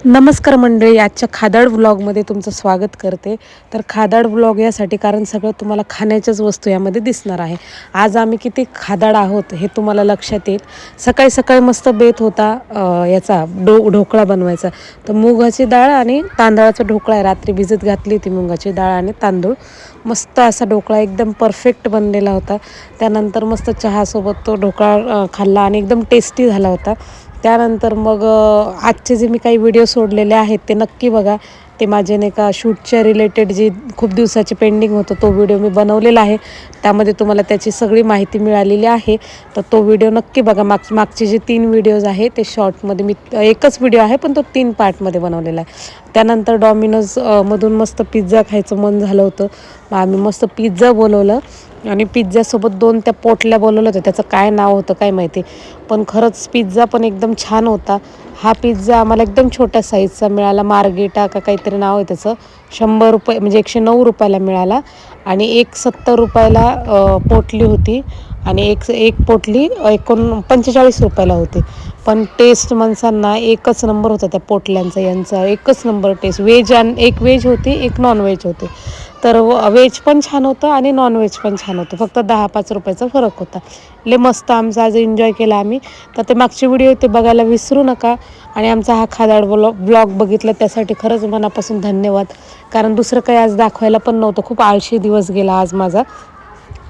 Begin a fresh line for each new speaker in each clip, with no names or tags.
नमस्कार मंडळी, आजच्या खादाड व्लॉगमध्ये तुमचं स्वागत करते. तर खादाड व्लॉग यासाठी कारण सगळं तुम्हाला खाण्याच्याच वस्तू यामध्ये दिसणार आहे. आज आम्ही किती खादाड आहोत हे तुम्हाला लक्षात येईल. सकाळी सकाळी मस्त बेत होता याचा ढोकळा बनवायचा. तर मुगाची डाळ आणि तांदळाचा ढोकळा आहे. रात्री भिजत घातली होती मुगाची डाळ आणि तांदूळ. मस्त असा ढोकळा एकदम परफेक्ट बनलेला होता. त्यानंतर मस्त चहासोबत तो ढोकळा खाल्ला आणि एकदम टेस्टी झाला होता. त्यानंतर मग आजचे जे मी काही व्हिडिओ सोडलेले आहेत ते नक्की बघा. ते माझे नाही का शूटच्या रिलेटेड जे खूप दिवसाचे पेंडिंग होतं तो व्हिडिओ मी बनवलेला आहे. त्यामध्ये तुम्हाला त्याची सगळी माहिती मिळालेली आहे. तर तो व्हिडिओ नक्की बघा. मागचे जे 3 व्हिडिओज आहे ते शॉर्टमध्ये मी एकच व्हिडिओ आहे पण तो 3 पार्टमध्ये बनवलेला आहे. त्यानंतर डॉमिनोज मधून मस्त पिझ्झा खायचं मन झालं होतं. मग आम्ही मस्त पिझ्झा बोलवलं आणि पिझ्झ्यासोबत 2 त्या पोटल्या बोलवलं होतं. त्याचं काय नाव होतं काय माहिती, पण खरंच पिझ्झा पण एकदम छान होता. हा पिझ्झा आम्हाला एकदम छोट्या साईजचा मिळाला. मार्गेटा का काहीतरी नाव आहे त्याचं. 100 रुपये म्हणजे 109 रुपयाला मिळाला आणि एक 70 रुपयाला पोटली होती आणि एक पोटली 45 रुपयाला होती. पण टेस्ट माणसांना एकच नंबर होता त्या पोटल्यांचा. यांचा एकच नंबर टेस्ट. एक व्हेज होती, एक नॉन व्हेज होती. तर व्हेज पण छान होतं आणि नॉन व्हेज पण छान होतं. फक्त 10-5 रुपयाचा फरक होता. लय मस्त आमचा आज एन्जॉय केला आम्ही. तर ते मागचे व्हिडिओ ते बघायला विसरू नका. आणि आमचा हा खादाड ब्लॉग बघितला त्यासाठी खरंच मनापासून धन्यवाद. कारण दुसरं काही आज दाखवायला पण नव्हतं. खूप आळशी दिवस गेला आज माझा.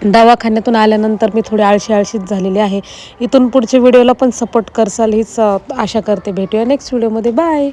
दवाखान्यातून आल्यानंतर मी थोडी आळशीच झालेली आहे. इथून पुढच्या व्हिडिओला पण सपोर्ट करसाल हीच आशा करते. भेटूया नेक्स्ट व्हिडिओमध्ये. बाय.